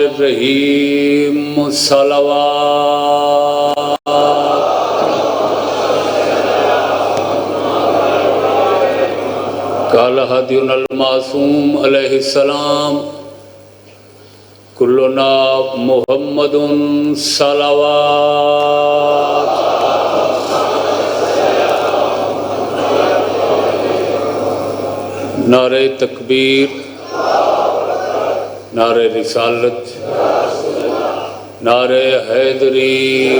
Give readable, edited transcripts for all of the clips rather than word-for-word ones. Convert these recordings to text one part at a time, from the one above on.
الرحیم صلوات قال ہدینا المعصوم علیہ السلام کلنا محمد صلوات نعرہ تکبیر، نعرہ رسالت، نعرہ حیدری،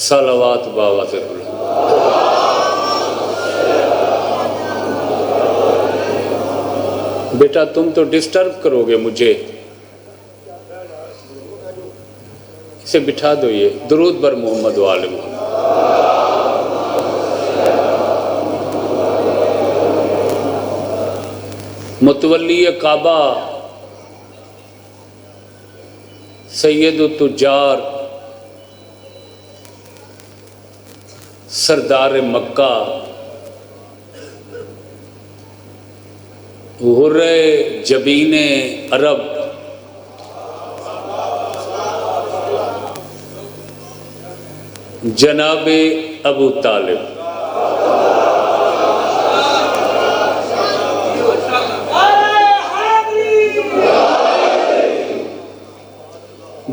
صلوات بابا سے بلند۔ بیٹا تم تو ڈسٹرب کرو گے مجھے، اسے بٹھا دو، یہ درود بر محمد و آل محمد۔ متولی کعبہ سید التجار سردار مکہ غر جبین عرب جناب ابو طالب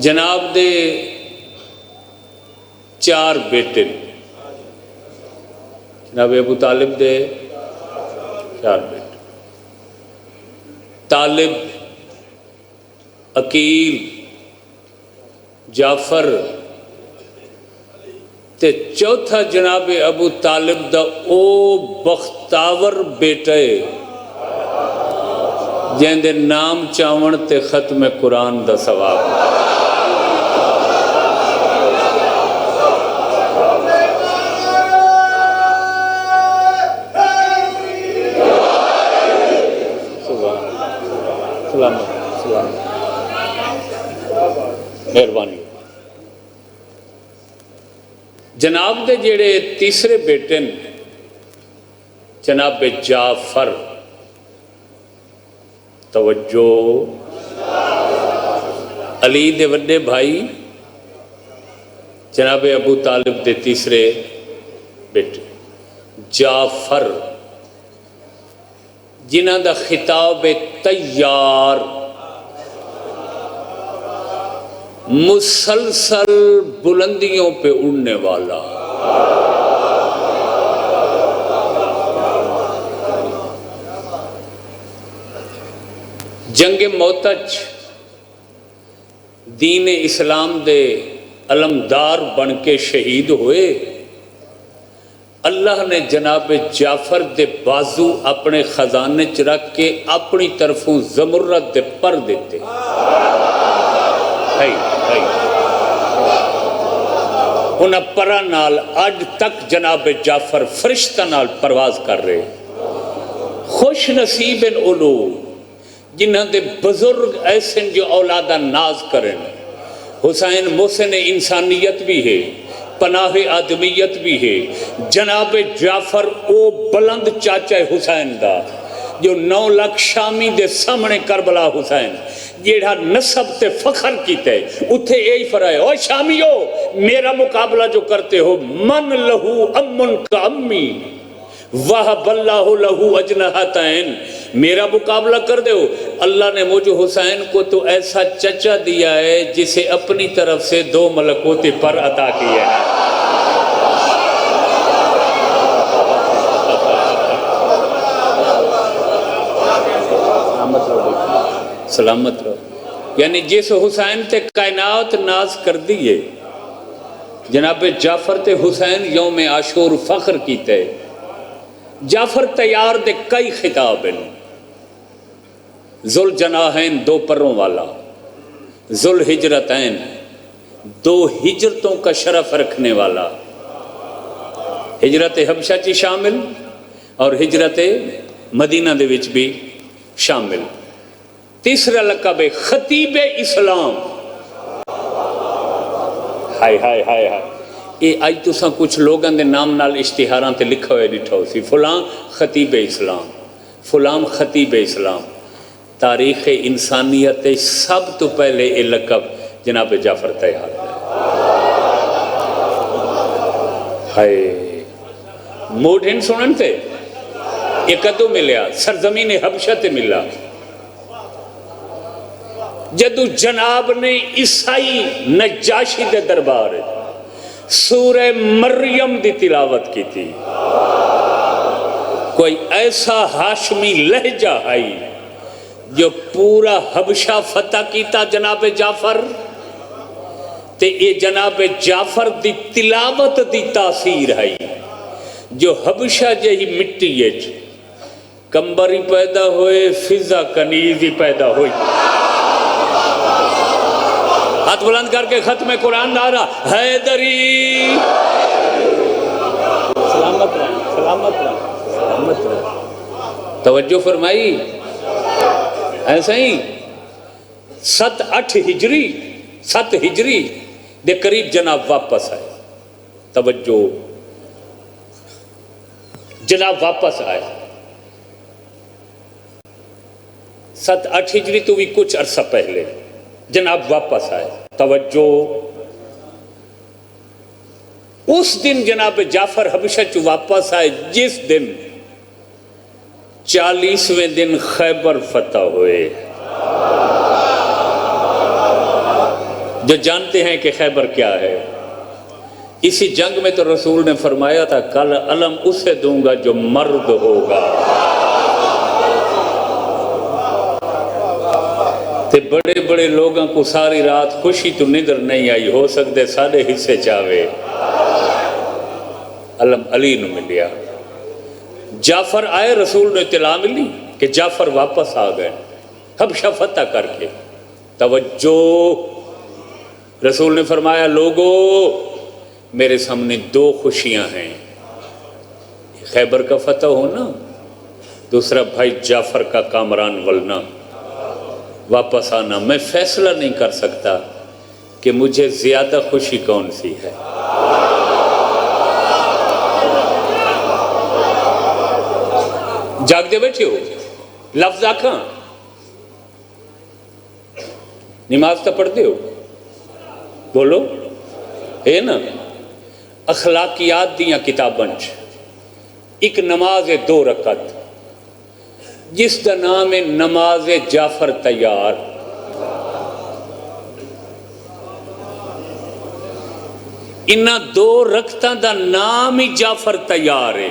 جناب دے چار بیٹے، جناب ابو طالب دے چار بیٹے، طالب، عقیل، جعفر تے چوتھا جناب ابو طالب دا او بختاور بیٹے جن دے نام چاون تے ختم قرآن دا ثواب۔ مہربانی۔ جناب دے جڑے تیسرے بیٹے جناب جعفر، توجہ، علی دے وڈے بھائی جناب ابو طالب دے تیسرے بیٹے جعفر، جنہاں دا خطاب تیار، مسلسل بلندیوں پہ اڑنے والا، جنگ موتج دین اسلام دے علمدار بن کے شہید ہوئے۔ اللہ نے جناب جعفر دے بازو اپنے خزانے چ رکھ کے اپنی طرفوں زمرد دے پر دیتے، انہاں پرا نال اج تک جناب جعفر فرشتہ نال پرواز کر رہے۔ خوش نصیب اولو جنہاں دے بزرگ ایسے جو اولادہ ناز کریں۔ حسین محسن انسانیت بھی ہے، پناہ آدمیت بھی ہے۔ جناب جعفر او بلند چاچا حسین دا جو 9 لاکھ شامی دے سامنے کربلا حسین جیڑا نسب تے فخر کیتے اتھے یہی فرائے، اوہ شامیو میرا مقابلہ جو کرتے ہو، من لہو امن کا امی وَحَبَ اللَّهُ لَهُ اجنحتین، میرا مقابلہ کر دے ہو۔ اللہ نے مجھے حسین کو تو ایسا چچا دیا ہے جسے اپنی طرف سے 2 ملکوتی پر عطا کیا ہے۔ سلامت رہو، یعنی جس حسین تے کائنات ناز کر دیئے، جناب جعفر تے حسین یوم عاشور فخر کیتے۔ جعفر تیار دے کئی خطاب ہیں، ذل جناحین 2 پروں والا، ذل ہجرتین 2 ہجرتوں کا شرف رکھنے والا، ہجرت حبشہ چی شامل اور ہجرت مدینہ دے وچ بھی شامل۔ تیسرا لقب ہے خطیب اسلام۔ ہائے ہائے ہائے ہائے، یہ آج تو ساں کچھ لوگاں دے نام نال اشتہاراں تے لکھا ہوئے ڈٹھا ہو سی، فلاں خطیب اسلام، فلاں خطیب اسلام۔ تاریخ انسانیت سب تو پہلے یہ لقب جناب جعفر تیار ہے موڈ سنن تے یہ کدو ملیا سرزمین حبشہ تے ملا جدو جناب نے عیسائی نجاشی دے دربار سورہ مریم دی تلاوت کی تھی کوئی ایسا ہاشمی لہجہ آئی جو پورا حبشہ فتح کیتا جناب جعفر تے یہ جناب جعفر دی تلاوت دی تاثیر ہے جو حبشہ جہی مٹی ہے کمبری پیدا ہوئے فضا کنیزی پیدا ہوئی ہاتھ بلند کر کے ختم قرآن دارا حیدری سلامت رہا سلامت رہا سلامت رہا توجہ فرمائی ایسا ہی 7-8 ہجری دے قریب جناب واپس آئے توجہ جناب واپس آئے 7-8 ہجری تو بھی کچھ عرصہ پہلے جناب واپس آئے توجہ اس دن جناب جعفر حبشہ چو واپس آئے جس دن 40ویں دن خیبر فتح ہوئے جو جانتے ہیں کہ خیبر کیا ہے اسی جنگ میں تو رسول نے فرمایا تھا کل علم اسے دوں گا جو مرد ہوگا تے بڑے بڑے لوگوں کو ساری رات خوشی تو ندر نہیں آئی ہو سکتے سارے حصے چاہوے علم علی نو ملیا جعفر آئے رسول نے اطلاع ملی کہ جعفر واپس آ گئے حبشہ فتح کر کے توجہ رسول نے فرمایا لوگو میرے سامنے 2 خوشیاں ہیں خیبر کا فتح ہونا دوسرا بھائی جعفر کا کامران ولنا واپس آنا میں فیصلہ نہیں کر سکتا کہ مجھے زیادہ خوشی کون سی ہے جاگ دے بیٹھے ہو لفظ آکھاں نماز تا پڑھ دے ہو بولو اے نا اخلاقیات دیاں کتابنچ ایک نماز 2 رکعت جس دا نام ہے نماز جعفر تیار انہاں 2 رکعتاں دا نام ہی جعفر تیار ہے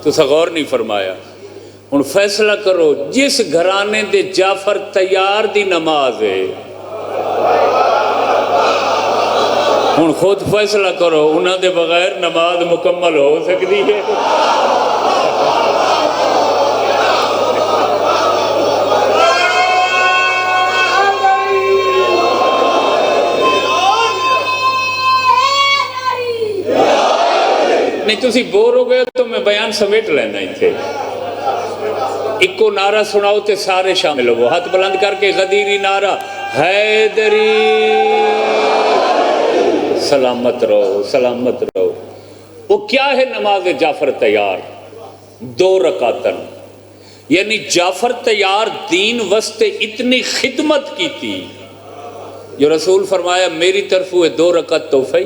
تو غور نہیں فرمایا ہن فیصلہ کرو جس گھرانے دے جعفر تیار دی نماز ہے ہن خود فیصلہ کرو انہاں دے بغیر نماز مکمل ہو سکتی ہے نہیں تسی بور ہو گئے تو میں بیان سمیٹ لینا ہی تھے ایک کو نعرہ سناؤ تے سارے شامل ہو ہاتھ بلند کر کے غدیری نعرہ حیدری سلامت رہو سلامت رہو وہ کیا ہے نماز جعفر تیار 2 رکعتن یعنی جعفر تیار دین وسط اتنی خدمت کی تھی جو رسول فرمایا میری طرف ہوئے 2 رکعت توفی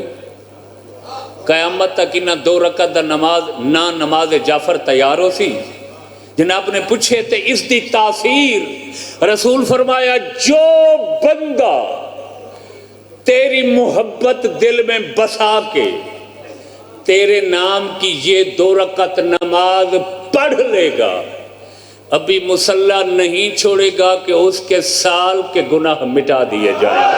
قیامت تک انہاں 2 رکعت دا نماز جعفر تیار ہو سی جناب نے پوچھے تھے اس دی تاثیر رسول فرمایا جو بندہ تیری محبت دل میں بسا کے تیرے نام کی یہ 2 رکعت نماز پڑھ لے گا ابھی مصلی نہیں چھوڑے گا کہ اس کے سال کے گناہ مٹا دیے جائیں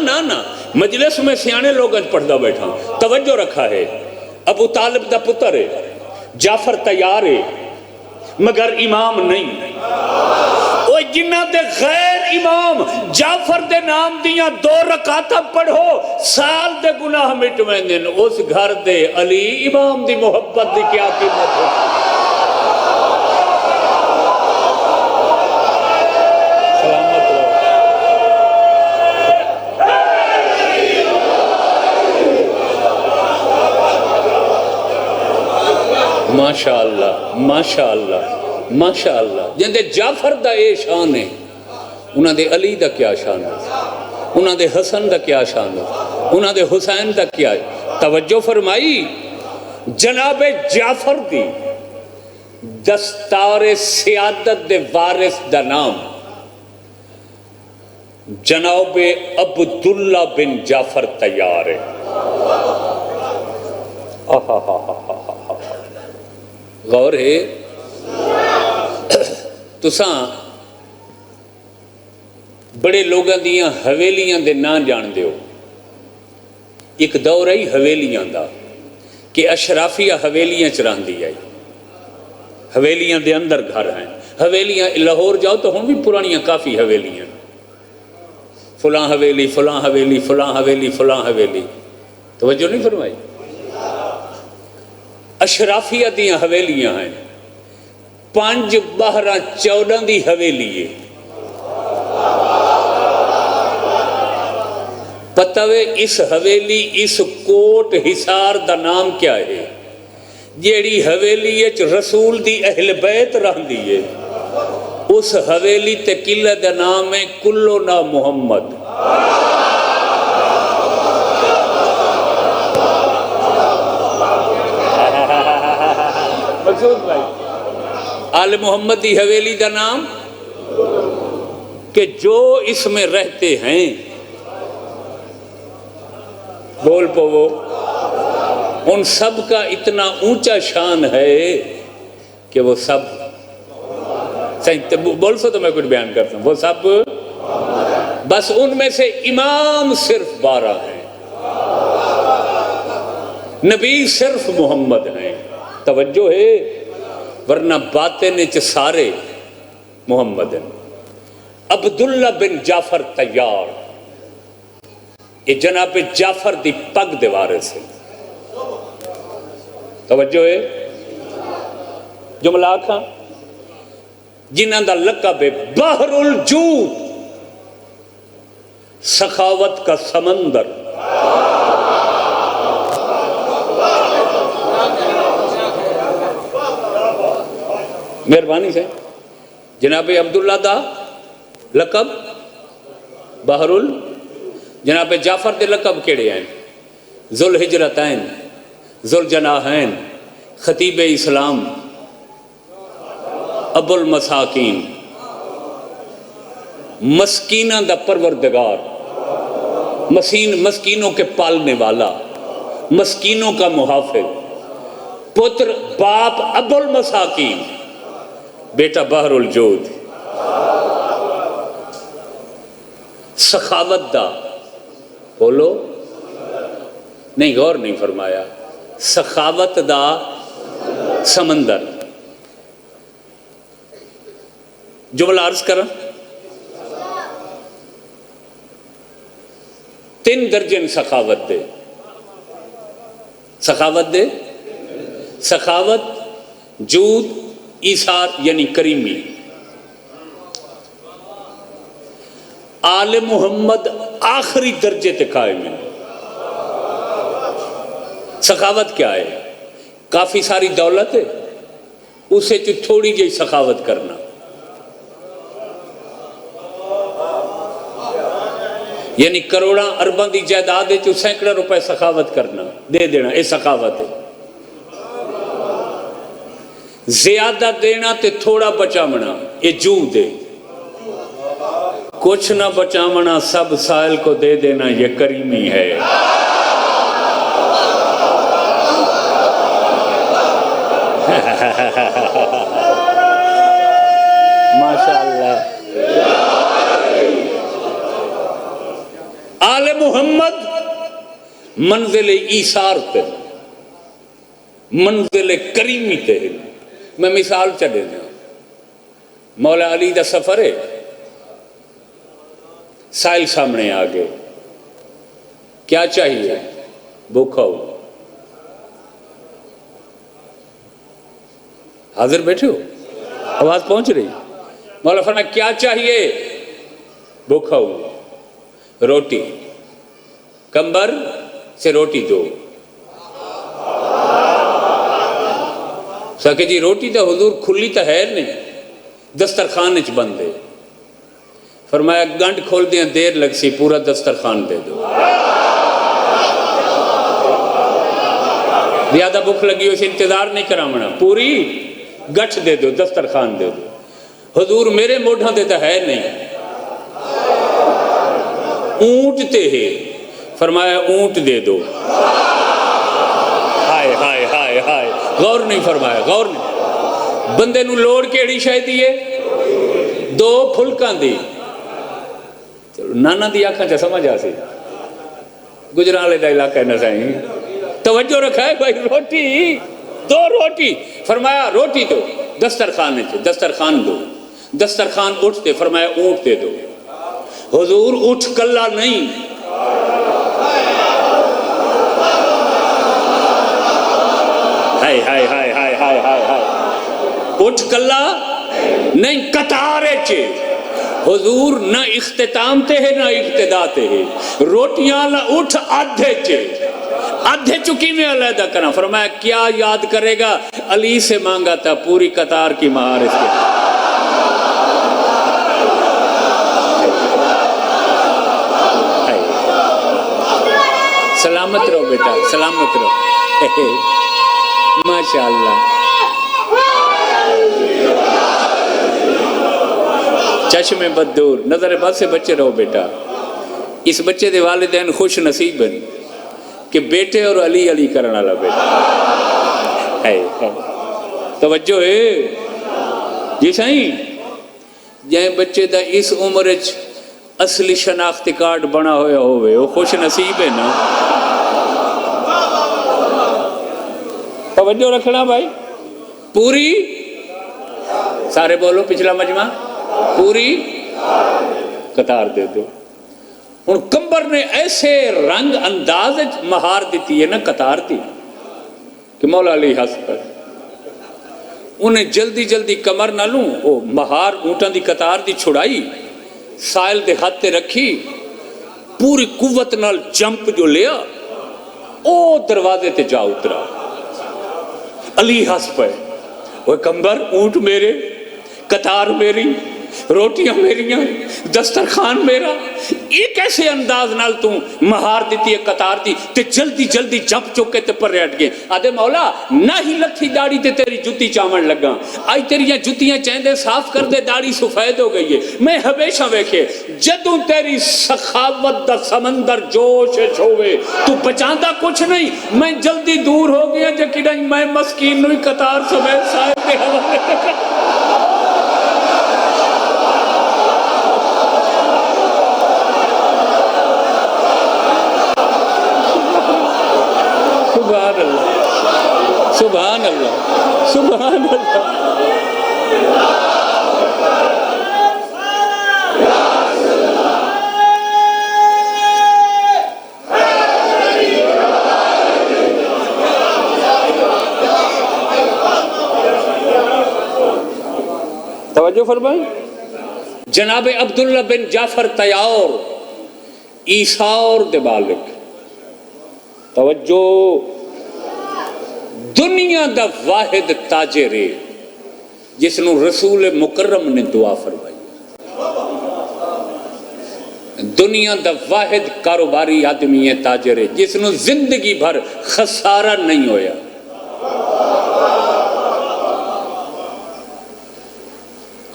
نا مجلس میں سیانے لوگ پڑھدا بیٹھا توجہ رکھا ہے ابو طالب دا پتر ہے جعفر تیار ہے مگر امام نہیں وہ جنہ دے غیر امام جعفر دے نام دیاں 2 رکعتاں پڑھو سال دے گناہ مٹویں دن اس گھر دے علی امام دی محبت دی کیا قیمت ہے ماشاءاللہ ماشاءاللہ ماشاءاللہ. جندے جعفر دا اے شان ہے انہاں دے علی دا کیا شان ہے, انہاں دے حسن دا کیا شان ہے, انہاں دے حسین دا کیا ہے. توجہ فرمائی, جناب جعفر دی دستار سیادت دے وارث دا نام جناب عبداللہ بن جعفر تیار ہے. غور ہے تساں بڑے لوگاں دیاں حویلیاں دے نام جان دیو. ایک دور ہے حویلیاں دا کہ اشرافیہ حویلیاں چران دی آئی, حویلیاں دے اندر گھر ہیں. حویلیاں لاہور جاؤ تو ہم بھی پرانیاں کافی حویلیاں, فلاں حویلی فلاں حویلی فلاں حویلی فلاں حویلی. توجہ نہیں فرمائی, اشرافیہ دیاں حویلیاں ہیں. 5 12 14 دی حویلی ہے. پتہ ہے اس حویلی اس کوٹ حصار دا نام کیا ہے؟ جیڑی حویلی اچ رسول دی اہل بیت رہندی ہے اس حویلی تے قلعہ دا نام ہے کلونا محمد. مقصود بھائی آل محمد دی حویلی دا نام کہ جو اس میں رہتے ہیں بول پو وہ ان سب کا اتنا اونچا شان ہے کہ وہ سب بول سو تو میں کچھ بیان کرتا ہوں. وہ سب بس ان میں سے امام صرف 12 ہیں, نبی صرف محمد ہیں. توجہ ہے, ورنہ باتیں نیچے سارے محمد ہیں. عبداللہ بن جعفر تیار یہ جناب جعفر دی پگ دے وارث ہے. توجہ ہے, جملہ آکھاں جنہاں دا لقب ہے بحر الجود, سخاوت کا سمندر. مہربانی سے جناب عبداللہ دا لقب بحر جناب جعفر دے لقب کیڑے ہیں؟ ذوالحجرتین, ذوالجناحین, خطیب اسلام, ابو المساکین, مسکینہ دا پروردگار, مسکینوں کے پالنے والا, مسکینوں کا محافظ, پتر باپ ابو المساکین, بیٹا بحر الجود. سخاوت دا بولو نہیں, غور نہیں فرمایا. سخاوت دا سمندر. جملہ عرض کریں 3 درجن سخاوت دے. سخاوت دے, سخاوت, جود, ایثار یعنی کریمی. آل محمد آخری درجے تے قائم ہے. سخاوت کیا ہے؟ کافی ساری دولت ہے اسے تو تھوڑی جی سخاوت کرنا. یعنی کروڑاں ارباں دی جائیداد ہے تو سینکڑوں روپے سخاوت کرنا دے دینا, یہ سخاوت ہے. زیادہ دینا تے تھوڑا بچامنا یہ جود ہے. کچھ نہ بچامنا سب سائل کو دے دینا یہ کریمی ہے. ماشاءاللہ. آل محمد منزل ایثار تے, منزل کریمی تے. میں مثال چلے دیا, مولا علی دا سفر ہے, سائل سامنے آگے, کیا چاہیے؟ بھوکا ہو. حاضر بیٹھے ہو؟ آواز پہنچ رہی؟ مولا فرمایا کیا چاہیے؟ بھوکا ہو. روٹی, کمبر سے روٹی دو. کہ جی روٹی تو حضور کھلی تو ہے نہیں، دسترخوان چ بند ہے۔ فرمایا گنڈ کھول دیا دیر لگ سی، پورا دسترخوان دے دو۔ زیادہ بھوک لگی اسے انتظار نہیں کرامنا، پوری گٹھ دے دو، دسترخوان دے دو۔ حضور میرے موڑھا دیتا ہے نہیں، اونٹ تے ہے، فرمایا اونٹ دے دو۔ ہائے ہائے ہائے ہائے، غور نہیں فرمایا، غور نہیں۔ بندے نو لوڑ کیڑی شے دیئے؟ دو پھلکان دی۔ نانا دی آنکھاں چا سمجھ آسی، گجرالے دا علاقہ نہ سائیں، توجہ رکھا ہے بھائی، روٹی دو، روٹی فرمایا روٹی دو، دسترخوان ہے، دسترخوان دو، دسترخوان اٹھ دے، فرمایا اونٹ دے دو۔ حضور اٹھ کلا نہیں، ہائے ہائے ہائے ہائے ہائے ہائے، اٹھ کلا نہیں، قطارے چے۔ حضور نہ اختتام تے ہے نہ ابتدا تے ہے، روٹیاں نہ اٹھ آدھے چے، آدھے چکی میں علیحدہ کرنا۔ فرمایا کیا یاد کرے گا؟ علی سے مانگا تھا پوری قطار کی مہار اس کے۔ سلامت رہو بیٹا، سلامت رہو، ماشاءاللہ۔ چشم بددور، نظر بد سے بچے رہو بیٹا۔ اس بچے دے والدین خوش نصیب ہیں کہ بیٹے اور علی علی کرنا لا بیٹا ہے۔ توجہ ہے جی سائیں، جائیں بچے دا اس عمرچ اصلی شناختی کارڈ بنا ہویا ہوئے، وہ خوش نصیب ہے نا۔ توجہ رکھنا بھائی، پوری سارے بولو، پچھلا مجمع پوری قطار دے دو۔ ان کمبر نے ایسے رنگ انداز مہار دیتی ہے نا، قطار دی کہ مولا علی ہس پر انہیں جلدی جلدی کمر نہ لوں، وہ مہار اونٹاں دی قطار دی چھڑائی، سائل دے ہاتھ تے رکھی، پوری قوت نال جمپ جو لیا، او دروازے تے جا اترا۔ علی ہس پہ، وہ کمبر اونٹ میرے، قطار میری، روٹیاں میریاں، دسترخوان میرا، ایک ایسے انداز نال تو مہار دیتی ہے قطار دی تے جلدی جلدی جمپ چوکے تے پر ریٹ گئے۔ آدھے مولا نہ ہی لتھی داڑی تے تیری جتی چامن لگا، آئی تیریاں جتیاں چیندے صاف کر دے، داڑی سفید ہو گئی ہے۔ میں ہمیشہ ویکھے جدوں تیری سخاوت دا سمندر جوش چھوے تو بچاندہ کچھ نہیں، میں جلدی دور ہو گیا جکڑا میں مسکین نوی قطار سمیت صاحب دے حوالے لگا۔ سبحان اللہ، سبحان اللہ، سبحان اللہ۔ توجہ فرمائیں، جناب عبداللہ بن جعفر تیار عیسار دے بالک، توجہ، دنیا دا واحد تاجر ہے جس نو رسول مکرم نے دعا فرمائی، دنیا دا واحد کاروباری آدمی ہے، تاجر ہے جس نو زندگی بھر خسارہ نہیں ہویا۔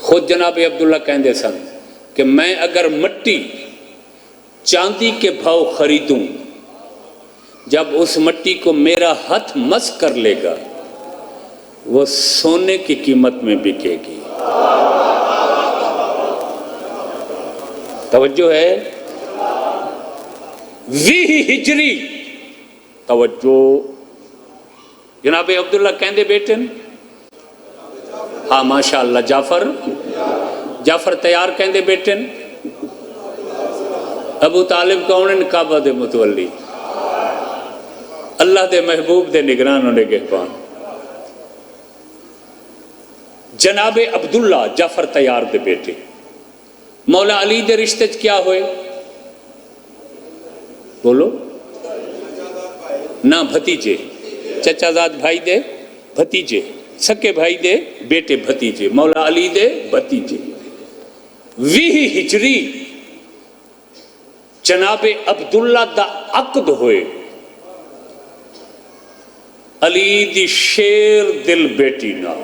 خود جناب عبداللہ کہندے سن کہ میں اگر مٹی چاندی کے بھاؤ خریدوں، جب اس مٹی کو میرا ہاتھ مس کر لے گا وہ سونے کی قیمت میں بکے گی۔ توجہ ہے، 20 ہجری، توجہ، جناب عبداللہ کہندے بیٹن، ہاں ماشاءاللہ، جعفر تیار کہندے بیٹن، ابو طالب کونن کعبہ دے متولی، اللہ دے محبوب دے نگران نے گہبان، جناب عبداللہ جعفر تیار دے بیٹے، مولا علی دے رشتے کیا ہوئے؟ بولو نہ بھتیجے، چچا زاد بھائی دے بھتیجے، سکے بھائی دے بیٹے بھتیجے مولا علی دے بھتیجے 20 ہجری جناب عبداللہ دا عقد ہوئے علی دی شیر دل بیٹی نا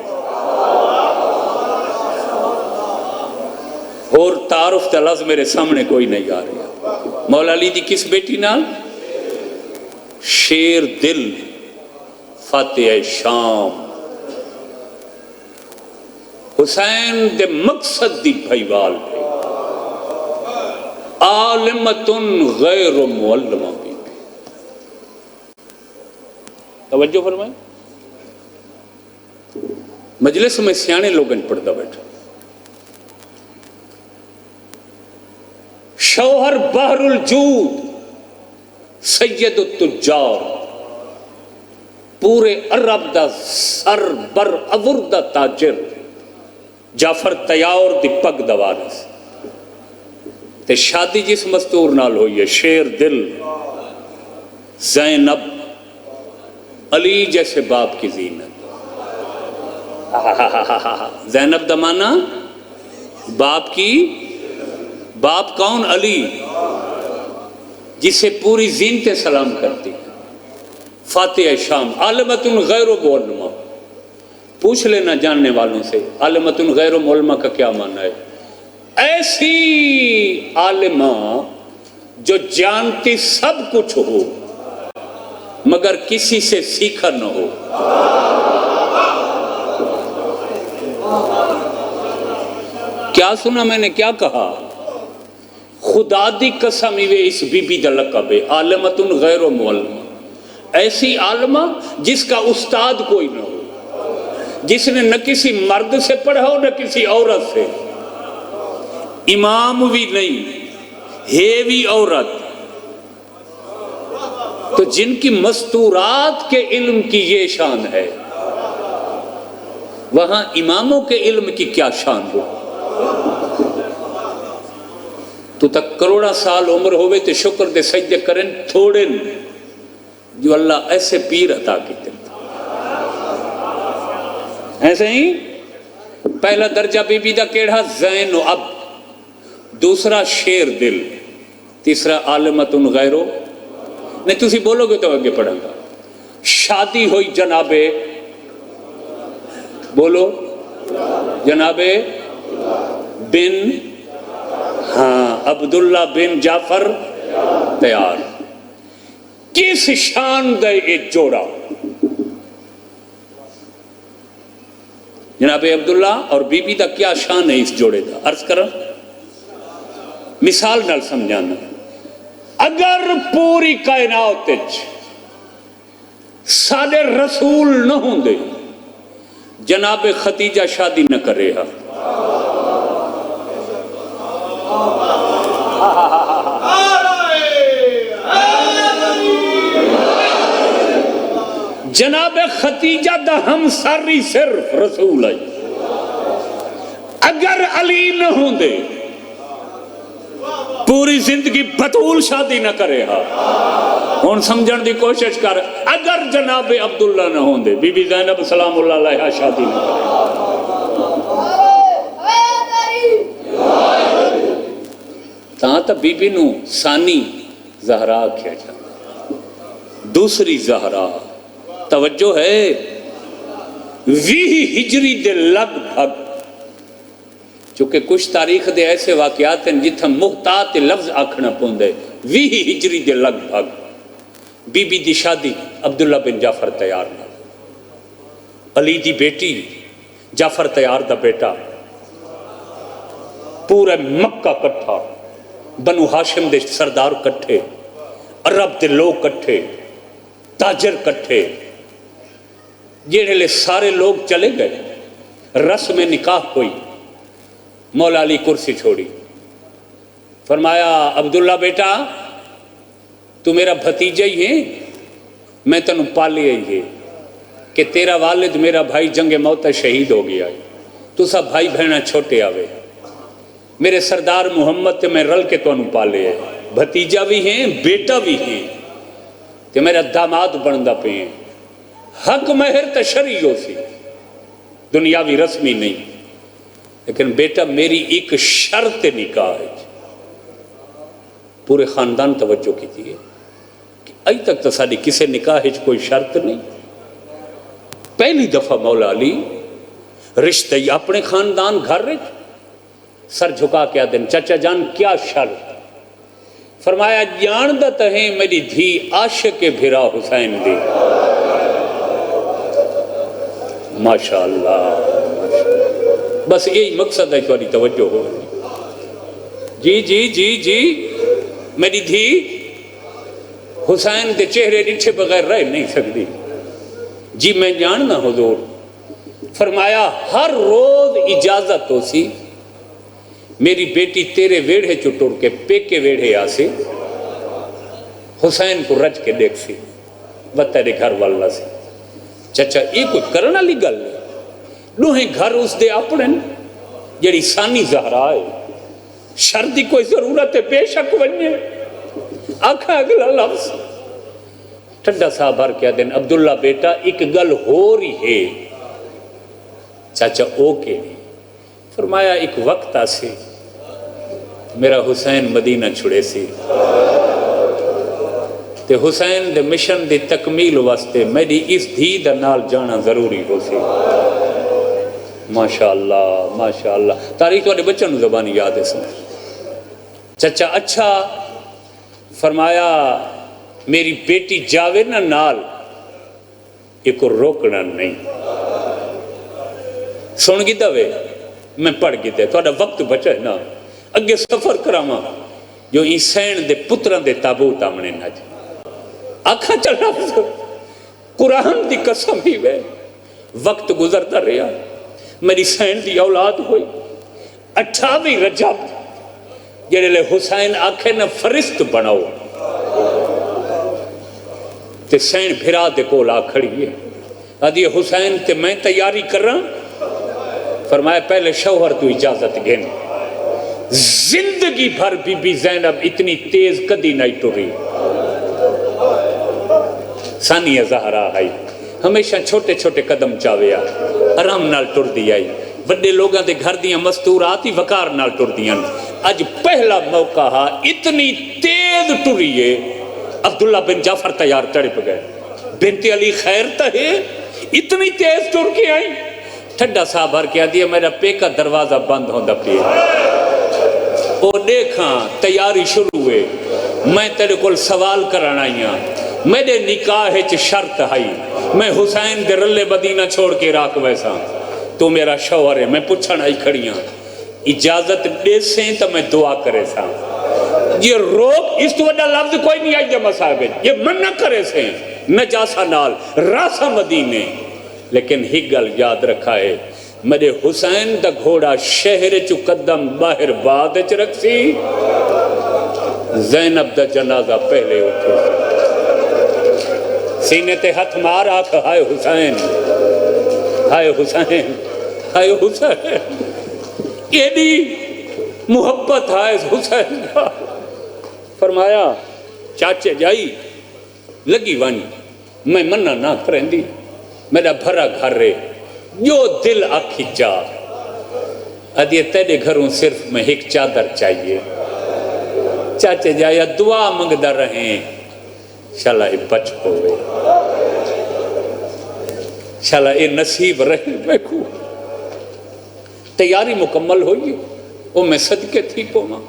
اور تعارف کا لفظ میرے سامنے کوئی نہیں آ رہا مولا علی دی کس بیٹی نا شیر دل فاتح شام حسین دے مقصد دی بھائیوال ہے عالمتن غیر معلمہ بھی توجہ فرمائیں مجلس میں سیانے لوگن پڑھتا بیٹھا شوہر بحر الجود سید التجار پورے عرب دا سر بر ابر دا تاجر جعفر تیار دی پگ دوانس تے شادی جس مستور نال ہوئی ہے شیر دل زینب علی جیسے باپ کی زینت زینب دمانا باپ کی باپ کون علی جسے پوری زینتیں سلام کرتی فاتح شام عالمت غیر معلمہ پوچھ لینا جاننے والوں سے عالمت غیر معلمہ کا کیا معنی ہے ایسی عالمہ جو جانتی سب کچھ ہو مگر کسی سے سیکھا نہ ہو کیا سنا میں نے کیا کہا خدا دی قسم وے اس بی بی دا لقب ہے عالمت غیر معلمہ ایسی عالمہ جس کا استاد کوئی نہ ہو جس نے نہ کسی مرد سے پڑھا ہو نہ کسی عورت سے امام بھی نہیں ہے بھی عورت تو جن کی مستورات کے علم کی یہ شان ہے وہاں اماموں کے علم کی کیا شان ہو تو تک کروڑا سال عمر ہوئے تو شکر دے سجدے کریں تھوڑے جو اللہ ایسے پیر عطا کیتے ایسے ہی پہلا درجہ بی بی دا کیڑا زین و اب دوسرا شیر دل تیسرا عالمت غیرو نہیں تسی بولو گے تو آگے پڑھا گا شادی ہوئی جناب بولو جناب بن ہاں عبداللہ بن جعفر تیار کس شان دے ایک جوڑا جناب عبداللہ اور بی بی دا کیا شان ہے اس جوڑے دا عرض کرا مثال نال سمجھانا اگر پوری کائنات سارے رسول نہ ہوں دے جناب ختیجہ شادی نہ کرے ہا جناب ختیجہ دا ہم ساری صرف رسول ہے اگر علی نہ ہوں دے پوری زندگی بطول شادی نہ کرے ہا ہون سمجھن دی کوشش کر اگر جناب عبداللہ نہ ہوں دے بی بی زینب سلام اللہ علیہ شادی نہ کرے تاں تا بی بی نو ثانی زہرا کیا جاتا دوسری زہرا توجہ ہے 20 ہجری دے لگ بھگ چونکہ کچھ تاریخ دے ایسے واقعات ہیں جتھا محتاط لفظ آکھنا پوندے 20 ہجری دے لگ بھگ بی بی دی شادی عبداللہ بن جعفر تیار نہ علی دی بیٹی جعفر تیار دا بیٹا پورے مکہ کٹھا بنو ہاشم دے سردار کٹھے عرب دے لوگ کٹھے تاجر کٹھے جیڑے لے سارے لوگ چلے گئے رسم نکاح ہوئی مولا علی کرسی چھوڑی فرمایا عبداللہ بیٹا تو میرا بھتیجہ ہی ہے میں تنو پالے ہی ہے کہ تیرا والد میرا بھائی جنگ موت شہید ہو گیا ہے تو سب بھائی بہنہ چھوٹے آوے میرے سردار محمد تے میں رل کے تو انو پالے ہیں بھتیجہ بھی ہیں بیٹا بھی ہیں تے میرا داماد بندہ پہ ہیں حق مہر تشریعوں سی دنیاوی رسمی نہیں، لیکن بیٹا میری ایک شرط نکاح ہے۔ پورے خاندان توجہ کی ہے کہ اج تک تو ساری کسی نکاح کوئی شرط نہیں، پہلی دفعہ مولا علی رشتہ ہی اپنے خاندان گھر رہے، سر جھکا کے آدن چچا جان کیا شرط؟ فرمایا جاندہ تہیں میری دھی عاشق بھرا حسین دی۔ ماشاءاللہ بس یہی مقصد ہے تھوڑی توجہ ہو۔ جی جی جی جی میری دھی حسین دے چہرے ڈٹھے بغیر رہ نہیں سکتی۔ جی میں جاننا حضور۔ فرمایا ہر روز اجازت ہو سی میری بیٹی تیرے ویڑھے چٹور کے پیکے ویڑھے آسے حسین کو رج کے دیکھ سی وہ تیرے گھر والا سی۔ چچا یہ کچھ کرنا لی گل ہے، نوہیں گھر اس دے اپنے جڑی سانی زہرا ہے، شردی کوئی ضرورت ہے بے شک ونجے آکھا اگلا لفظ ٹھنڈا صاحب ہر کیا دن عبداللہ بیٹا ایک گل ہو رہی ہے۔ چاچا اوکے نہیں۔ فرمایا ایک وقت آسے میرا حسین مدینہ چھڑے سی تے حسین دے مشن دی تکمیل واسطے میری اس دھی دا نال جانا ضروری ہو سی۔ ماشاءاللہ ماشاءاللہ تاریخ والے بچوں نے زبانی یاد ہے سن۔ چچا اچھا فرمایا میری بیٹی جاوے نا نال ایک روکنا نہیں۔ سن گی دوے میں پڑھ گی دے تو وقت بچا ہے نا اگے سفر کراما جو حسین دے پتران دے تابوت آمنے نہ جائے آکھا چلا قرآن دی قسم ہی وے وقت گزرتا رہا میری حسین دی اولاد ہوئی 28 رجب جڑے لے حسین آکھے نہ فرست بناؤ تے حسین بھرا دے کو لا کھڑی ہے آدھی حسین تے میں تیاری کر رہا۔ فرمایا پہلے شوہر تو اجازت گھن زندگی بھر بی بی زینب اتنی تیز کدی نہیں ٹری۔ ثانیہ زہرا آئی ہمیشہ چھوٹے چھوٹے قدم چاویا آرام نال ٹر دی آئی بڑے لوگاں دے گھر دیاں مستورات ہی وقار نال ٹر دیاں۔ اج پہلا موقع ہا اتنی تیز ٹریے عبداللہ بن جعفر تیار تڑپ گئے بنت علی خیر تا ہے اتنی تیز ٹر کے آئی۔ ٹھڈا صاحب ہر کیا دیا میرا پیکا دروازہ بند ہوندہ پیا او دیکھاں تیاری شروع ہوئے میں تیرے کل سوال کرانا آئیاں میرے نکاح چ شرط آئی میں حسین دے رلے مدینہ چھوڑ کے عراق ویسا تو میرا شوہر ہے میں پوچھنا ہی کھڑیاں اجازت دے سیں تو میں دعا کرے سا یہ روک اس تو وڈا لفظ کوئی نہیں آئی جمع صاحب یہ من نہ کرے سیں نجاسہ نال راسہ مدینے لیکن ہی گل یاد رکھا ہے میرے حسین دا گھوڑا شہر چو قدم باہر بعد چ رکھ سی زینب دا جنازہ پہلے اٹھے سینے تے ہاتھ مار آکھ ہائے حسین ہائے حسین ہائے حسین ایڈی محبت ہائے حسین کا فرمایا چاچے جائی لگی ون میں منہ نہ کریں دی میرا بھرا گھر رہے جو دل آکھی چاہ ادھے تیرے گھروں صرف میں ایک چادر چاہیے چاچے جایا دعا منگدہ رہیں شالا یہ بچ ہوئے شالا یہ نصیب رہے میں کو تیاری مکمل ہوئی وہ میں صدقے تھی کو ماں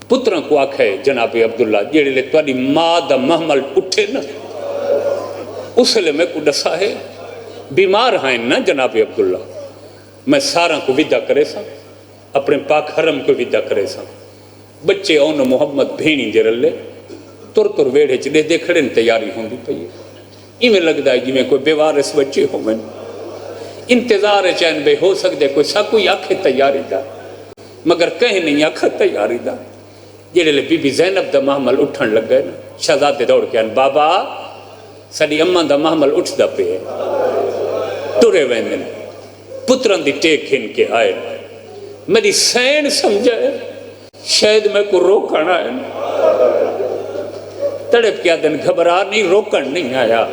پتران کو آکھے جناب عبداللہ جیڑے لے تواری ماں دا محمل اٹھے نا اس لئے میں کو ڈسا ہے بیمار ہیں نا جناب عبداللہ میں سارا کو ویدہ کرے سا اپنے پاک حرم کو ویدہ کرے سا بچے اون محمد بھینی دے رلے تر ویڑے چلے دے کھڑے تیاری ہوں دی پئی ای میں لگ دا ہے جی میں کوئی بیوارس بچے ہوں میں انتظار چین بے ہو سکتے کوئی سا کوئی آنکھیں تیاری دا مگر کہیں نہیں آنکھیں تیاری دا جیڑے لے بی بی زینب دا محمل اٹھن لگ گئے نا شہزادے دوڑ کے آن بابا ساڑی اماں دا محمل اٹھ دا پہ ٹورے ویندن پتران دی ٹیک ہن کے آئے میری سین سمجھائے شاید میں کو روکنا ہے تڑپ کیا دن گھبرا نہیں روکن نہیں آیا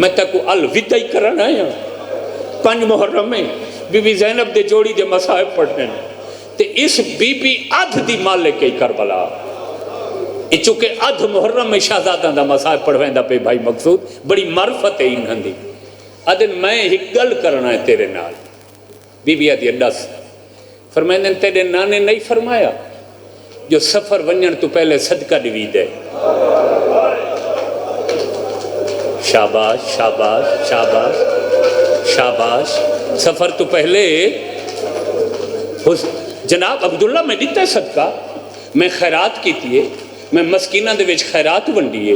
میں تک کو الوداعی کرنا آیا 5 محرم میں بی بی زینب دے جوڑی دے مصائب پڑھنے تے اس بی بی ادھ دی مالک کی کربلا یہ چونکہ ادھ محرم میں شہزادہ دا مصائب پڑھویں دا پہ بھائی مقصود بڑی معرفت ہے انہاں دی ادن میں ایک گل کرنا ہے تیرے نال بی بی آدھی دس فرمائیں دن تیرے نانے نہیں فرمایا جو سفر ونجن تو پہلے صدقہ ڈوی دے شاباش شاباش شاباش شاباش سفر تو پہلے جناب عبداللہ میں دیتا ہے صدقہ میں خیرات کی تھی میں مسکینہ دے وچ خیرات ونڈیے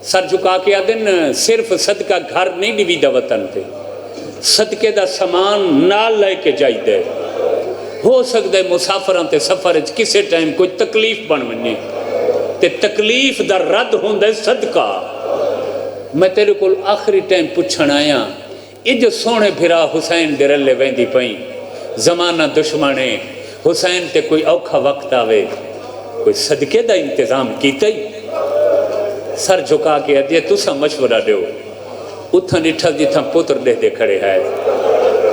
سر جھکا کے آدن صرف صدقہ گھر نہیں ڈوی دا وطن تے صدقے دا سامان نال لے کے جائی دے ہو سکتا ہے مسافران تے سفر کسے ٹائم کوئی تکلیف بن ونجے تے تکلیف دا رد ہوندہ صدقہ میں تیرے کو آخری ٹائم پوچھن آیا یہ جو سونے بھرا حسین دے رلے ویندی پئیں زمانہ دشمنے حسین تے کوئی اوکھا وقت آوے کوئی صدقے دا انتظام کیتا ہی سر جھکا کے آدھے تُسا مشورہ دیو اتھا نٹھا جتھا پتر دے دے کھڑے ہے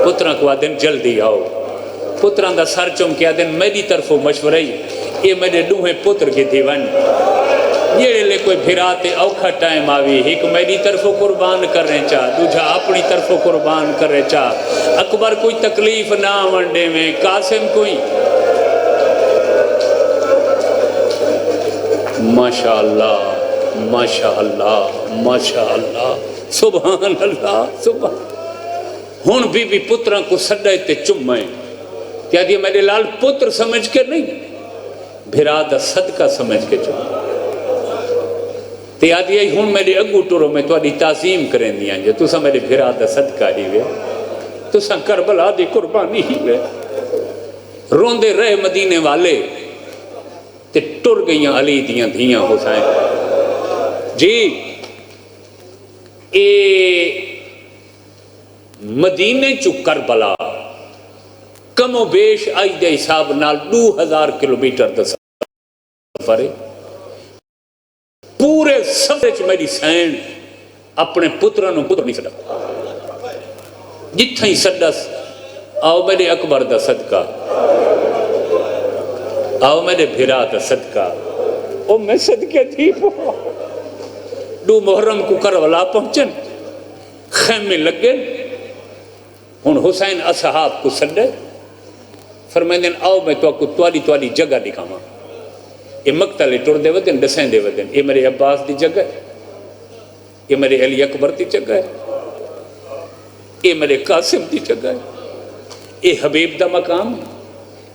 پتران کو آدھن جلدی آؤ پتران دا سر چم کے آدھن میری طرفوں مشورہ ہی یہ میرے دوہیں پتر کی تھی ون یہ لے کوئی بھراتے اوکھا ٹائم آوی ایک میری طرفوں قربان کر رہے چاہ دوجھا اپنی طرفوں قربان کر رہے چاہ اکبر کوئی تکلیف نہ ونڈے میں قاسم کوئی ماشاءاللہ ماشاءاللہ ماشاءاللہ سبحان اللہ سبحان ہون بی پتران کو سڑے تے چمائیں کیا دیا میرے لال پتر سمجھ کے نہیں بھرادہ صدقہ سمجھ کے چمائیں تے آدھیا ہون میرے اگو ٹورو میں تو آدھی تعظیم کریں دیا جو تو سا میرے بھرادہ صدقہ ہی وے تو سا کربلا دی قربانی ہی وے روندے رہے مدینے والے تے ٹر گئیاں علی دیاں دھیاں حسین جی اے مدینے چو کربلا کم و بیش آئی دے حساب نال 2000 کلومیٹر دا سفر ہے پورے سفر چ میری سین اپنے پترانوں پتر نہیں سڑا جتھا ہی سڑس آؤ میرے اکبر دا صدقہ آؤ میرے بھرا دا صدقہ او میں صدقے تھی دو محرم کو کربلا پہنچن خیمے لگن ہن حسین اصحاب کو سڈے فرمائیں دن آؤ میں تو کو توالی جگہ دکھاواں یہ مقتل ٹر دے ودن ڈسیں دے ودن یہ میرے عباس دی جگہ ہے یہ میرے علی اکبر دی جگہ ہے یہ میرے قاسم دی جگہ ہے یہ حبیب دا مقام ہے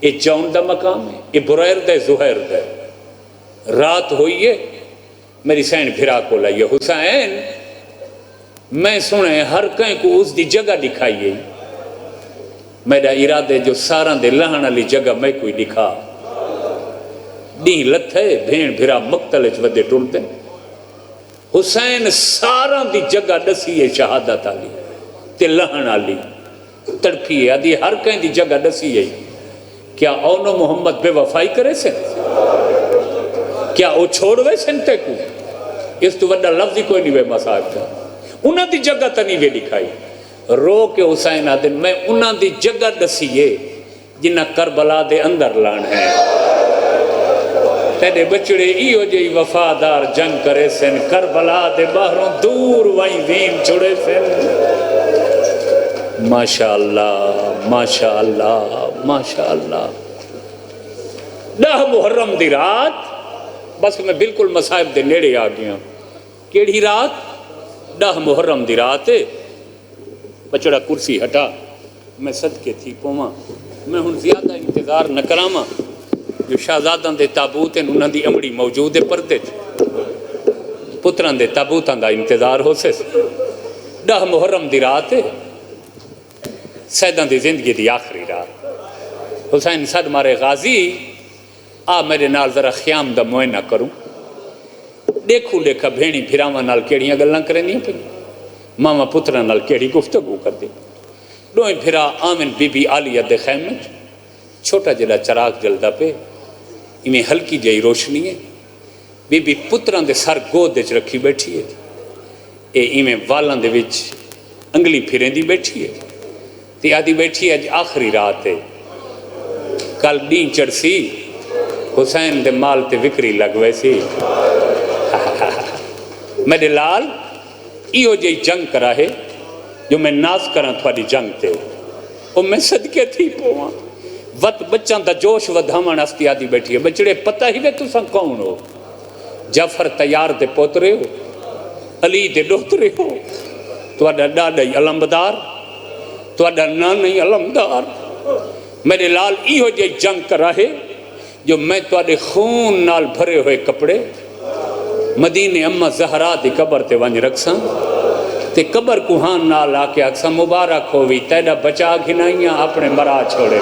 یہ جون دا مقام ہے یہ بریر دا زہیر دا رات ہوئی ہے میری سین بھرا کو لائیے حسین میں سنے ہر کہیں کو اس دی جگہ دکھائیے میرا ارادے جو ساران دے لہن علی جگہ میں کوئی دکھا دین لتھے بھین بھرا مقتلج ودے ٹر دیں حسین ساران دی جگہ دسی ہے شہادت علی تے لہن علی تڑپی ہے آدھی ہر کہیں دی جگہ دسی ہے کیا اونو محمد بے وفائی کرے سے کیا او چھوڑوے سنتے کو اس تو وڈا لفظی کوئی نہیں وے مصاحب کا انہاں دی جگہ تنی وے دکھائی رو کے حسین آدن میں انہاں دی جگہ دسیے جنہ کربلا دے اندر لان ہے تیرے بچڑے ایو جئی وفادار جنگ کرے سن کربلا دے باہروں دور وائیں وین چھڑے سن ماشاءاللہ ماشاءاللہ ماشاءاللہ 10 محرم دی رات بس میں بالکل مصائب دے نیڑے آ گیا کیڑی رات 10 محرم دی رات بچڑا کرسی ہٹا میں صدقے تھی پوما میں ہن زیادہ انتظار نہ کراما جو شہزاداں دے تابوت ہیں انہاں دی امڑی موجود ہے پردے پتران دے تابوتاں دا انتظار ہو سے 10 محرم دی رات سیدان دی زندگی دی آخری رات حسین صد مارے غازی آ میرے نال ذرا خیام دا معائنہ کروں دیکھو دیکھا بھینی پھراواں نال کیڑیاں گلاں کریں نہیں پہ ماما پتران نال کیڑی گفتگو کر دے دوئیں پھرا آمن بی بی آلیہ دے خیمے چھوٹا جڑا چراغ جلدا پہ انہیں ہلکی جائی روشنی ہے بی بی پتران دے سر گود دے رکھی بیٹھی ہے اے انہیں والاں دے وچ انگلی پھریں دی بیٹھی ہے تی آدھی بیٹھی اج آخری رات ہے کل دین چڑسی حسین دے مال تے وکری لگ ویسی میرے لال ایو جی جنگ کرا ہے جو میں ناز کرا تھوڑی جنگ تے او میں صدقے تھی پوہاں وقت بچان دا جوش ودھامان استی آدھی بیٹھی ہے بچڑے پتہ ہی وے تُساں کون ہو جعفر تیار دے پوترے ہو علی دے ڈوترے ہو تھوڑا ڈاڈائی علمدار تھوڑا نانائی علمدار میرے لال ایو جی جنگ کرا ہے جو میں تھوڑے خون نال بھرے ہوئے کپڑے مدینے اماں زہرا دی قبر تے ونج رکھساں تے قبر کوہان نال آکے اکساں مبارک ہوئی تیڑا بچا گھنائیاں اپنے مرا چھوڑے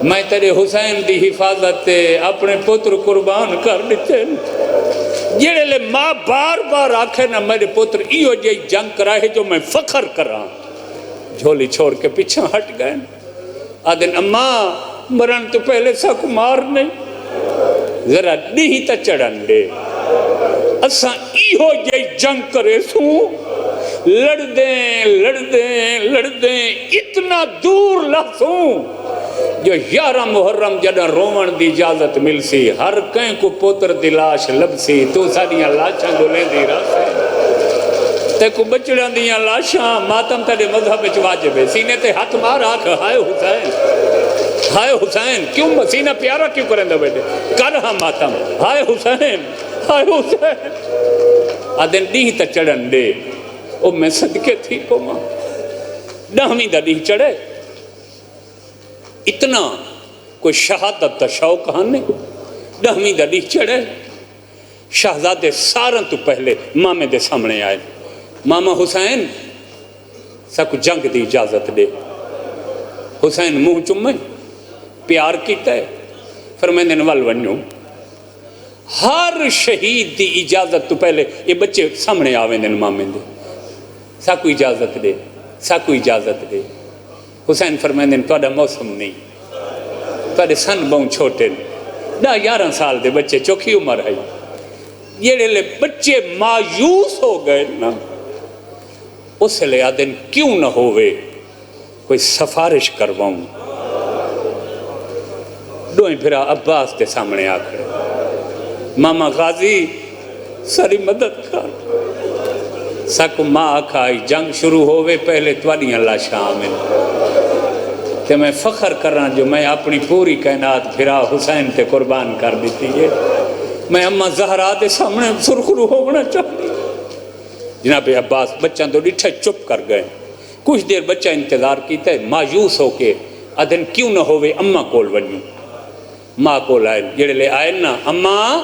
میں تیرے حسین دی حفاظت تے اپنے پتر قربان کر دیتے جیڑے لے ماں بار بار آکھے نا میرے پتر ایو جی جنگ کرا ہے جو میں فخر کراں جھولی چھوڑ کے پیچھے ہٹ گئے آدھن اماں مرن تو پہلے ساکو مار نہیں ذرا نہیں تا چڑھن دے اساں ایہو جی جنگ کرے سوں لڑ دیں اتنا دور لحظوں جو 11 محرم جڑا رومن دی اجازت مل سی ہر کہیں کو پوتر دی لاش لب سی تو ساڑیاں لاشاں گولیں دی راسے تے کو بچڑیاں دیاں لاشاں ماتم تیرے مذہب واجب ہے سینے تے ہاتھ مار آکھ ہائے حسین کیوں سینہ پیارا کیوں کریں دے بیٹے کر ہاں ماتم ہائے حسین آدھن نہیں تا چڑھن دے او میں صدقے تھی کو ماں ڈہمیں دا نہیں چڑھے اتنا کوئی شہادت دا شوق ہانے ڈہمیں دا نہیں چڑھے شہزادے سارن تو پہلے مامے دے سامنے آئے ماما حسین ساکو جنگ دی اجازت دے حسین منہ چمیں پیار کیتا ہے فرمائندن والونیوں ہر شہید دی اجازت تو پہلے یہ بچے سامنے آویں دن مامے دے ساکو اجازت دے حسین فرمائندن توڑا موسم نہیں توڑے سن بہن چھوٹے 11 سال دے بچے چوکھی عمر ہے یہ لے بچے مایوس ہو گئے نا اس لے آدن کیوں نہ ہوئے کوئی سفارش کرواؤں دوئیں پھرا عباس کے سامنے آکھڑے ماما غازی ساری مدد کر ساکو ماں آکھائی جنگ شروع ہوئے پہلے توالیاں لاشاں آمین کہ میں فخر کر رہا جو میں اپنی پوری کائنات پھرا حسین تے قربان کر دیتی ہے میں اماں زہرا دے سامنے سرخرو ہونا چاہتی جناب عباس بچہ تو ڈٹھے چپ کر گئے کچھ دیر بچہ انتظار کیتا ہے مایوس ہو کے ادھن کیوں نہ ہوئے اماں کول ونیوں ماں کول آئے جڑے لے آئے نا اماں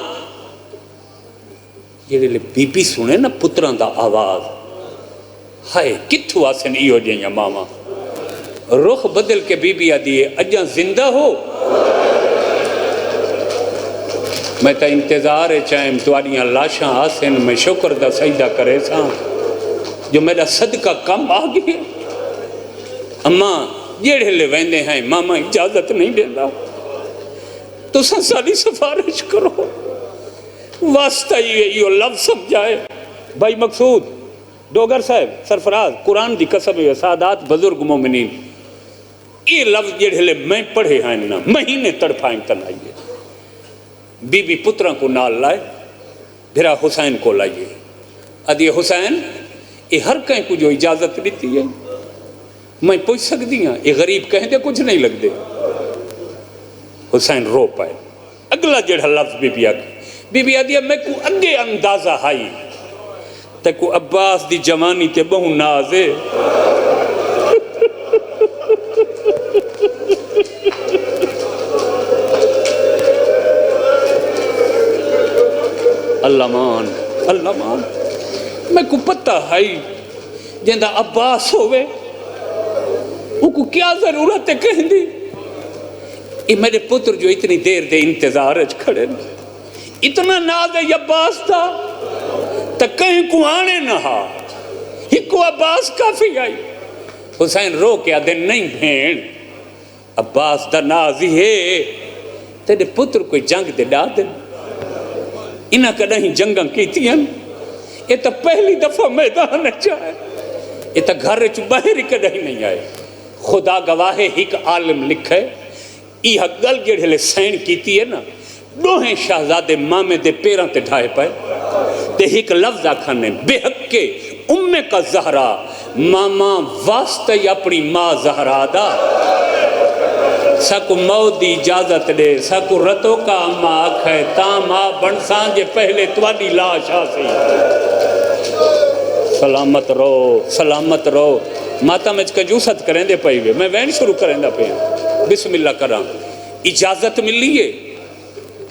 جڑے لے بی بی سنے نا پتران دا آواز ہائے کتھو آسن ایو جائیں ماما رخ بدل کے بی بی آدھی ہے اجاں زندہ ہو میں تا انتظار چاہیں تواریاں لاشاں آسن میں شکر دا سجدہ کرے ساں جو میرا صدقہ کم آگئے اماں جڑے لے ویندے ہیں ماما اجازت نہیں دینا تو ساری سفارش کرو واسطہ یہ لفظ سمجھائے بھائی مقصود ڈوگر صاحب سرفراز قرآن دی قسم ہے سادات بزرگ مومنین یہ لفظ جڑے لے میں پڑھے ہیں نا مہینے تڑپائیں تنائیے بی بی پتران کو نال لائے بھرا حسین کو لائیے ادھی حسین یہ ہر کہیں کو جو اجازت دیتی ہے میں پوچھ سکتی ہوں یہ غریب کہیں دے کچھ نہیں لگ دے حسین رو پائے اگلا جڑا لفظ بی بی آدھی میں کو اگے اندازہ ہائی تے کو عباس دی جوانی تے بہو نازے اللہ مان میں کو پتہ ہائی جندہ عباس ہوئے وہ کو کیا ضرورت ہے کہیں دی یہ میرے پتر جو اتنی دیر دے انتظار کھڑے اتنا ناز عباس تھا تا کہیں کو آنے نہ ہا ہی کو عباس کافی آئی حسین رو کے آدھے نہیں بھین عباس دا ناز ہی ہے تیرے پتر کوئی جنگ دے ڈا دے انہاں کا نہیں جنگاں کیتی ہیں یہ تا پہلی دفعہ میدان چاہے یہ تا گھر چو باہر ہی کا نہیں آئے خدا گواہ ایک عالم لکھے یہ گل جڑے سائن کیتی ہے نا دوہیں شہزادے مامے دے پیراں تے ڈھائے پائے تے ایک لفظ آکھانے بے حق کے ام کا زہرا ماما واسطہ اپنی ماں زہرا دا سکو موت دی اجازت دے سکو رتو کا اما آکھے تاں ماں بنسان جے پہلے توانی لاش آسی سلامت رو ماتا میں کنجوست کریں دے پئی ہوئے میں وین شروع کریں دا پئی بسم اللہ کراں اجازت ملی ہے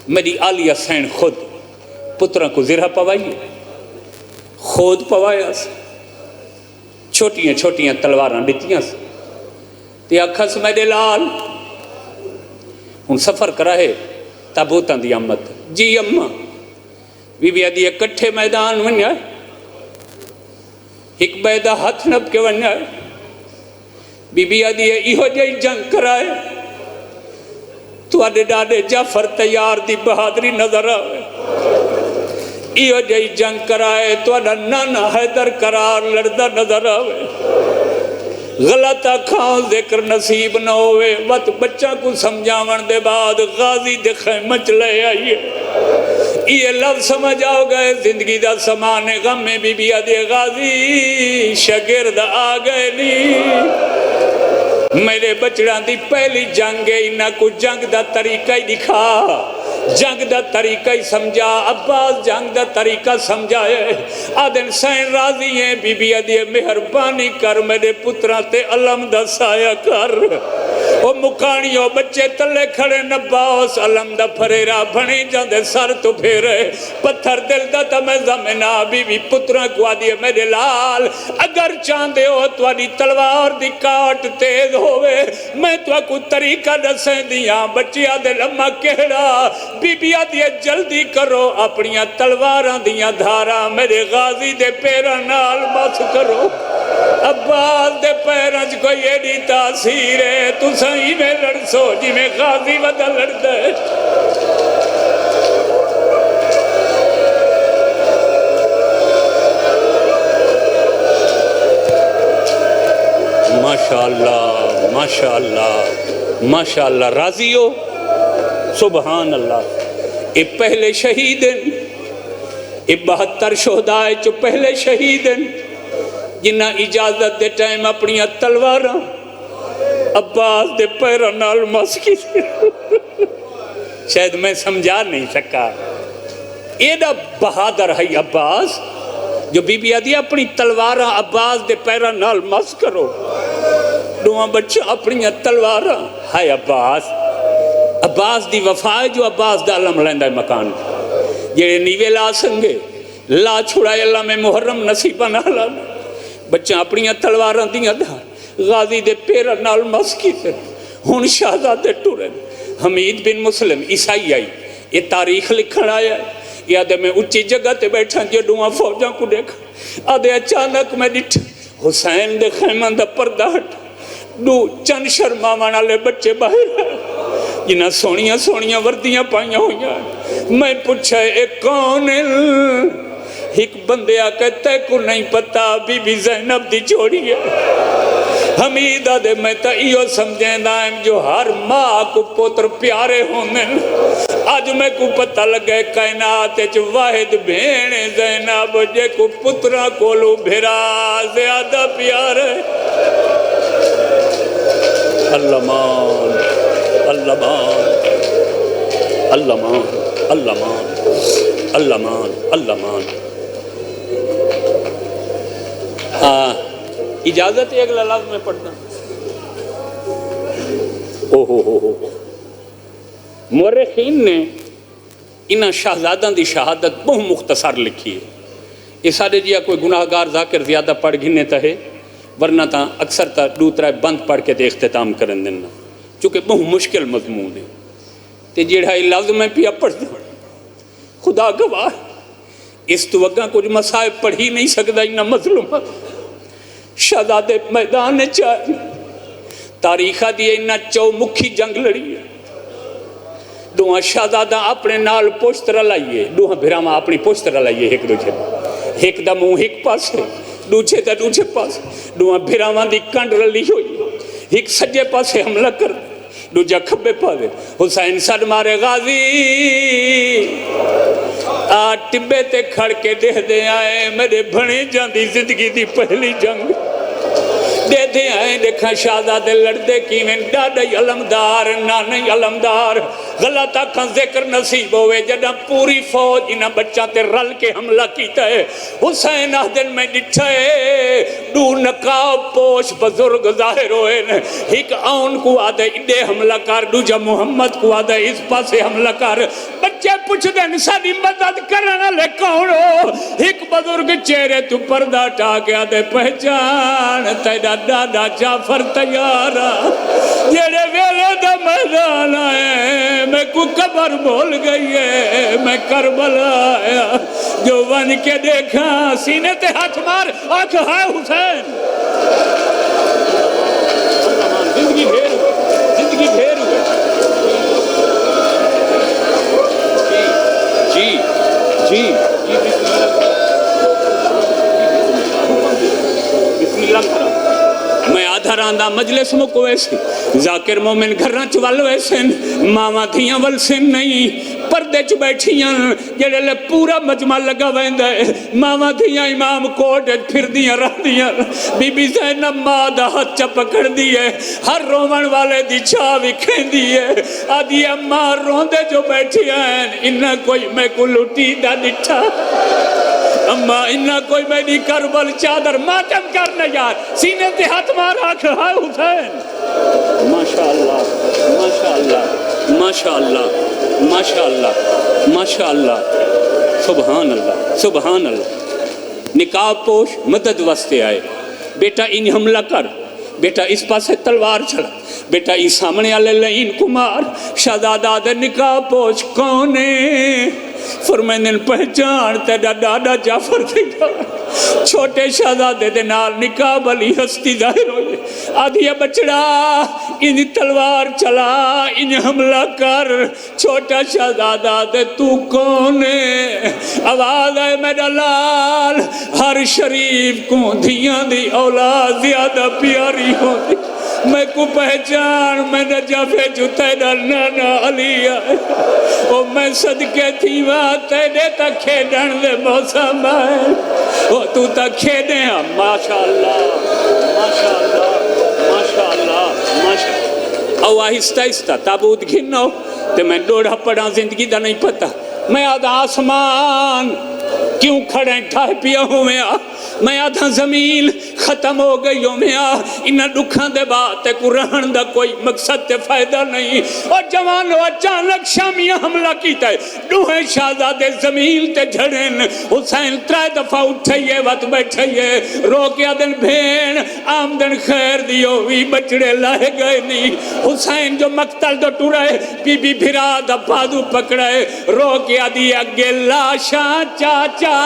میری آلیہ سین خود پتروں کو زرہ پوائیے خود پوایا سے چھوٹیاں چھوٹیاں تلواراں ڈتیاں سے تے اکھس میرے لال ان سفر کرائے تابوتاں دی آمد جی اماں بی بی آدھی اکٹھے میدان ونیا ایک بیدہ ہاتھ نب کے ونیا بی بی آدھی ایہو جائی جنگ کرائے تو آدھے ڈاڈے جعفر تیار دی بہادری نظر آئے ایہو جائی جنگ کرائے تو آدھا نانا حیدر قرار لڑدہ نظر آئے غلطہ کھاؤں ذکر نصیب نہ ہوئے وقت بچہ کو سمجھاون دے بعد غازی دے خیمچ لے آئیے یہ لفظ سمجھ آؤ گئے زندگی دا سامان غم میں بی بی آدھے غازی شگرد آ گئے نہیں میرے بچڑان دی پہلی جنگ ہے انہا کو جنگ دا طریقہ ہی دکھا جنگ دا طریقہ ہی سمجھا عباس جنگ دا طریقہ سمجھائے آدھن سین راضی ہیں بی بی آدھے مہربانی کر میرے پتران تے علم دا سایہ کر وہ مکانیوں بچے تلے کھڑے نباس علم دا پھریرا بھنی جاندے سر تو پھیرے پتھر دل دا تا میں زمینہ بی بی پتران کو آدھے میرے لال اگر چاندے ہو تو آدھی تلوار دی کاٹ تیز ہوئے میں تو کو طریقہ نسیں دیاں بچی آدھے لمحہ کہڑا بی بی آدھے جلدی کرو اپنیاں تلواراں دیاں دھارا میرے غازی دے پیرا نال بس کرو عباس دے پیرانچ کو یہ نہیں تاثیر ہے تو سہی میں لڑ سو جی میں غازی ودا لڑ دے ماشاءاللہ ماشاءاللہ ماشاءاللہ راضی ہو سبحان اللہ اے پہلے شہیدن اے 72 شہدائے جو پہلے شہیدن جنہ اجازت دے ٹائم اپنی تلواراں عباس دے پیرا نال مسکی شاید میں سمجھا نہیں سکا ایڈا بہادر ہے عباس جو بی بی آدھی اپنی تلواراں عباس دے پیرا نال مس کرو دوہاں بچہ اپنی تلواراں ہے عباس دی وفائے جو عباس دا علم لیندہ مکان جیڑے نیوے لا سنگے لا چھڑائے اللہ میں محرم نصیبہ نہ لانا بچہ اپنی تلواراں دیاں دھار غازی دے پیرا نال مسکی سے ہون شہزادے ٹورے حمید بن مسلم عیسائی آئی یہ تاریخ لکھن آیا ہے یہ آدھے میں اچھی جگہ تے بیٹھا جو دوہاں فوجاں کو دیکھا آدھے اچانک میں ڈٹھ حسین دے خیمہ دا پردہ ہٹ دو چند شرماوانا لے بچے باہر جنہ سونیاں سونیاں وردیاں پائیاں ہوئیاں میں پوچھا اے کون ایک بندے آکے تے کو نہیں پتا بی بی زینب دی چھوڑی ہے حمیدہ دے میں تا ایو سمجھیں دائم جو ہر ماں کو پتر پیارے ہونے آج میں کو پتہ لگے کائنات جو واحد بھینے زینب جے کو پترہ کو لو بھیرا زیادہ پیارے اللہ مان اللہ مان اللہ مان اللہ مان اللہ مان اللہ مان اجازت ہے اگلا لفظ میں پڑھتا مورخین نے انہاں شہزاداں دی شہادت بہت مختصر لکھی ہے یہ سارے جیا کوئی گناہگار ذاکر زیادہ پڑھ گھنے تا ہے ورنہ تا اکثر تا دوترائے بند پڑھ کے دے اختتام کرن دینا چونکہ بہت مشکل مضمون ہے تے جیڑا یہ لفظ میں پیا پڑھ دوں خدا گواہ اس تو وگاں کچھ مسائب پڑھ ہی نہیں سکتا انہا مظلومات شہزادے میدان چاہیے تاریخہ دیئے انہا چو مکھی جنگ لڑی ہے دوہاں شہزادہ اپنے نال پوشتر لائیے دوہاں بھراما اپنی پوشتر لائیے ایک دوچے ایک دا منہ ایک پاس ہے دوچے دا دوچے پاس دوہاں بھراما دی کنڈ رلی ہوئی ایک سجے پاسے حملہ کر دے دوجا کھبے پا دے حسین سر مارے غازی ٹبے تے کھڑ کے دے آئے میرے بھنے جاندی زندگی دی پہلی جنگ دے آئے دیکھا شہزادے لڑدے کی میں ڈاڈی علمدار نانی علمدار غلط آکھاں ذکر نصیب ہوئے جدہ پوری فوج انہاں بچہ تے رل کے حملہ کیتا ہے حسین دن میں ڈٹھائے دو نقاب پوش بزرگ ظاہر ہوئے ایک آن کو آدھے اڈے حملہ کر دوجہ محمد کو آدھے اس پاسے حملہ کر بچے پوچھ دیں ساری مدد کرنا لے کون ہو ایک بزرگ چہرے تو پردہ ٹاکے آدھے پہچان تیرا دادا جعفر تیارا جیڑے ویلے دا میدان آئے میں کو قبر بول گئی ہے میں کربلا آیا جو ون کے دیکھا سینے تے ہاتھ مار آنکھ ہے حسین زندگی بھیر ہوئے زندگی بھیر ہوئے جی جی جی بسم اللہ کرام میں آدھا راندہ مجلس مکو ویسے ذاکر مومن گھرنا چوال ویسے ماما تھیاں والسن نہیں پردے چ بیٹھیاں جڑے لے پورا مجمع لگا ویندہ ہے ماما تھیاں امام کوٹ پھر دیاں رہ دیاں بی بی زینب مادہ ہاتھ چا پکڑ دیئے ہر رومن والے دی چھاوی کھین دیئے آدھی اماں روندے جو بیٹھی ہیں انہا کوئی میں کو لٹی دا نٹھا اماں انہا کوئی میں نہیں کربل چادر ماتم کرنا یار سینے تے ہاتھ مارا کھا حسین ماشاءاللہ ماشاءاللہ ماشاءاللہ ماشاءاللہ ماشاءاللہ سبحان اللہ سبحان اللہ نقاب پوش مدد واسطے آئے بیٹا ان حملہ کر بیٹا اس پاسے تلوار چلا بیٹا اس سامنے آلے لئین کمار شہزادہ دے نقاب پوش کونے فرمائنن پہچان تیرا دادا جعفر تھا چھوٹے شہزادے دے نال نقاب علی ہستی ظاہر ہوئے آدھیا بچڑا ان تلوار چلا ان حملہ کر چھوٹا شہزادہ دے تو کونے آواز ہے میرا لال ہر شریف کو دھیاں دی اولاد زیادہ پیاری ہوتی میں کو پہچان میں نجفے جو تیرا نانا علی آئے او میں صدقے تھی وہاں تیرے تا کھیڑن دے موسم آئے او تو تا کھیڑے ہیں ماشاءاللہ ماشاءاللہ ماشاءاللہ ماشاءاللہ او آہستہ آہستہ تابوت گھنو تے میں ڈوڑا پڑا زندگی دا نہیں پتا میں آدھا آسمان کیوں کھڑے ٹھائے پیا ہوں میں آدھا زمین ختم ہو گئی ہوں انہا دکھان دے باتے کو رہن دا کوئی مقصد تے فائدہ نہیں اور جوانو اچانک شامیہ حملہ کیتا ہے دوہیں شہزادے زمین تے جھڑن حسین ترائے دفعہ اٹھائیے وقت بیٹھائیے روکیا دن بھین آمدن خیر دیو وی بچڑے لائے گئے نہیں حسین جو مقتل دو ٹورائے بی بی بھرا دا بادو پکڑائے روکیا دیا گے لاشا چاچا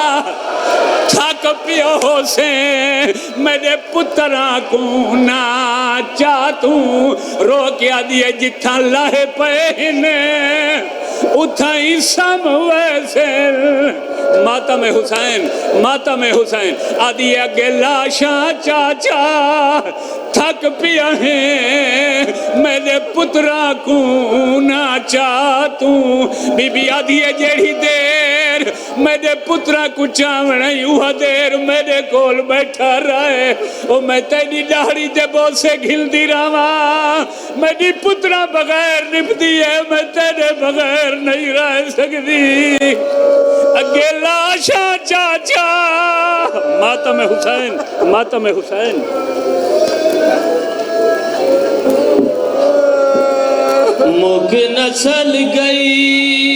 تھاک پیا حسین میرے پترہ کو ناچا توں روکیا دیئے جتھا لائے پہنے اتھائی سم ویسے ماتم حسین آدھی اگے لاشا چاچا تھک پیا ہیں میرے پترہ کو ناچا توں بی بی آدھی جیڑی دیر میرے پترہ کو چاوڑائی وہ دیر میرے کول بیٹھا رہے او میں تیری ڈاڑی دے بہت سے گھل دی رہا میری پترہ بغیر نپ دی ہے میں تیرے بغیر نہیں رہ سکتی اگے لاشا چاچا ماتم حسین مک نسل گئی